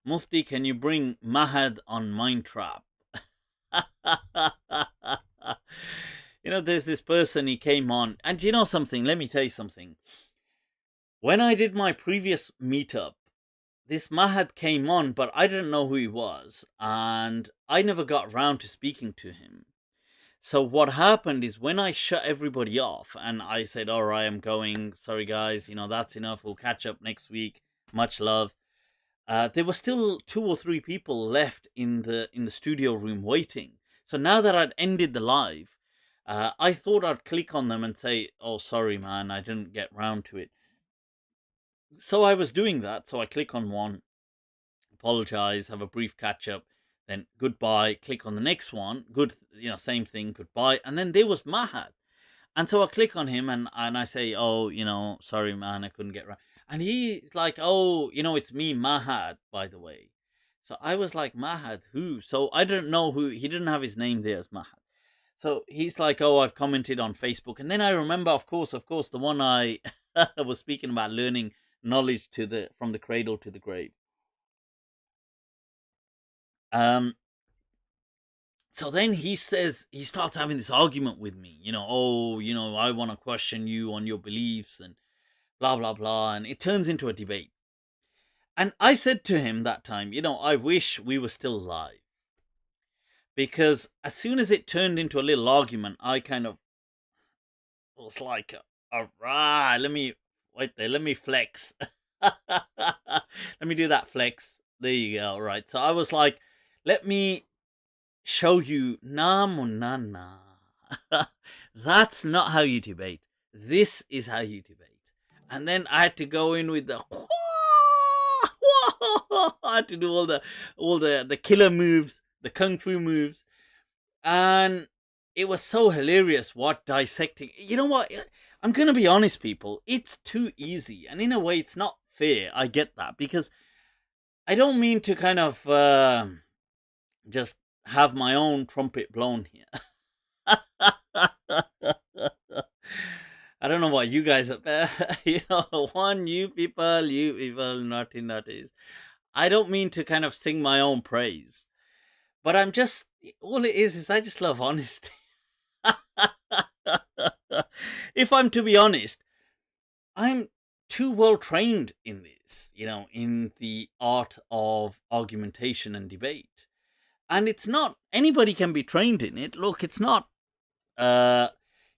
Mufti, can you bring Mahad on Mind Trap? There's this person, he came on, and you know something? Let me tell you something. When I did my previous meetup, this Mahad came on, but I didn't know who he was, and I never got round to speaking to him. So what happened is when I shut everybody off and I said, all right, I'm going, sorry guys, that's enough. We'll catch up next week. Much love. There were still 2 or 3 people left in the studio room waiting. So now that I'd ended the live, I thought I'd click on them and say, "Oh, sorry, man, I didn't get round to it." So I was doing that. So I click on one, apologize, have a brief catch up, then goodbye. Click on the next one, good, same thing, goodbye, and then there was Mahad. And so I click on him and I say, "Oh, sorry, man, I couldn't get right." And he's like, "Oh, it's me, Mahad, by the way." So I was like, "Mahad, who?" So I didn't know who, he didn't have his name there as Mahad. So he's like, "Oh, I've commented on Facebook." And then I remember, of course, the one I was speaking about learning knowledge from the cradle to the grave. Um, so then he starts having this argument with me, "Oh, I want to question you on your beliefs and blah blah blah," and it turns into a debate. And I said to him that time, "I wish we were still live, because as soon as it turned into a little argument, I kind of was like, all right, let me wait there, let me flex." Let me do that flex. There you go. All right. So I was like, let me show you, na munana. That's not how you debate. This is how you debate. And then I had to go in with the I had to do all the killer moves, the kung fu moves, and it was so hilarious. What dissecting? You know what? I'm gonna be honest, people. It's too easy, and in a way, it's not fair. I get that, because I don't mean to kind of just have my own trumpet blown here. I don't know what you guys are, you people, naughty nutties. I don't mean to kind of sing my own praise, but all it is I just love honesty. If I'm to be honest, I'm too well trained in this, in the art of argumentation and debate. And it's not, anybody can be trained in it. Look, it's not, uh,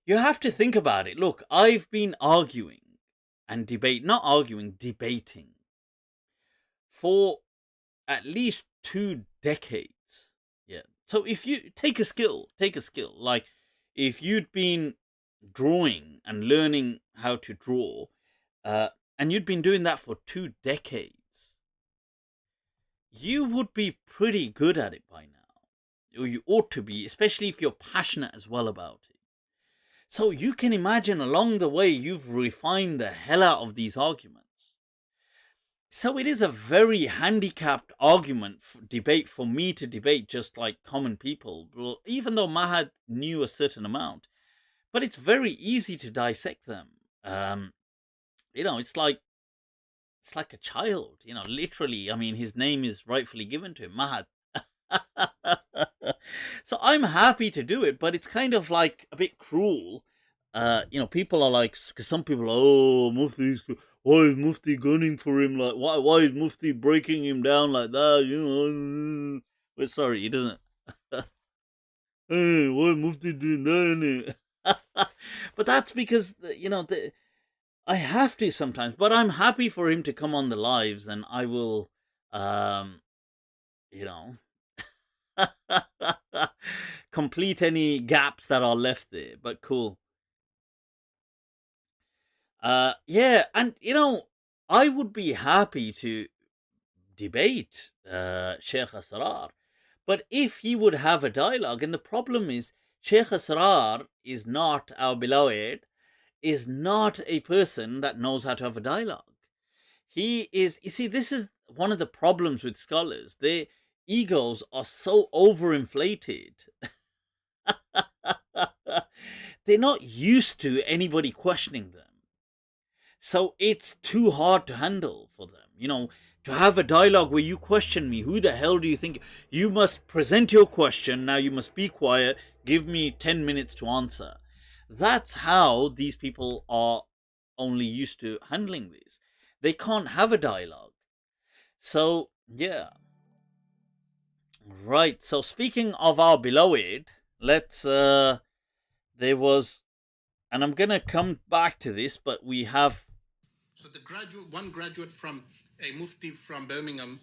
you have to think about it. Look, I've been arguing and debating for at least 2 decades. Yeah. So if you take a skill, like if you'd been drawing and learning how to draw, uh, and you'd been doing that for 2 decades, you would be pretty good at it by now. Or you ought to be, especially if you're passionate as well about it. So you can imagine along the way you've refined the hell out of these arguments. So it is a very handicapped debate for me to debate just like common people. Well, even though Mahad knew a certain amount, but it's very easy to dissect them. It's like a child. Literally. I mean, his name is rightfully given to him, Mahad. So I'm happy to do it, but it's kind of like a bit cruel. People are like, because some people, "Oh, why is Mufti gunning for him? Like, why is Mufti breaking him down like that? But sorry, he doesn't. Hey, why Mufti doing that?" But that's because I have to sometimes. But I'm happy for him to come on the lives, and I will, you know, complete any gaps that are left there. But cool. Yeah, and I would be happy to debate Sheikh Asrar, but if he would have a dialogue, and the problem is Sheikh Asrar is not, our beloved, is not a person that knows how to have a dialogue. He is, you see, this is one of the problems with scholars. Their egos are so overinflated. They're not used to anybody questioning them. So it's too hard to handle for them, to have a dialogue where you question me. Who the hell do you think? You must present your question. Now you must be quiet. Give me 10 minutes to answer. That's how these people are only used to handling this. They can't have a dialogue. So, yeah. Right. So, speaking of our beloved, there was, and I'm going to come back to this, but we have. So one graduate from a Mufti from Birmingham,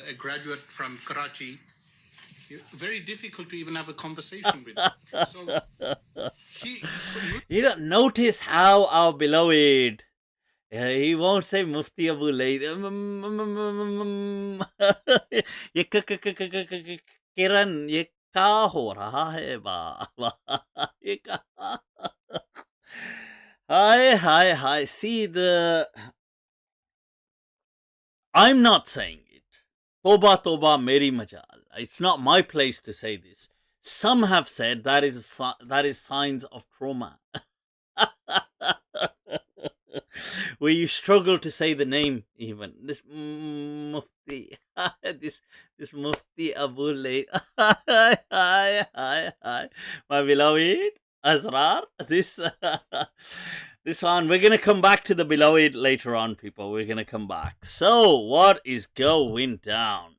a graduate from Karachi, very difficult to even have a conversation with. So you don't notice how our beloved, he won't say Mufti Abu Layth. ये किरण ये क्या हो रहा है बाबा ये क्या hi see I'm not saying it. Toba toba meri majal. It's not my place to say this. Some have said that is signs of trauma. Where you struggle to say the name even. This Mufti. this Mufti Abu Layth. Hi. My beloved Asrar. This one, we're gonna come back to the beloved later on, people. We're gonna come back. So, what is going down?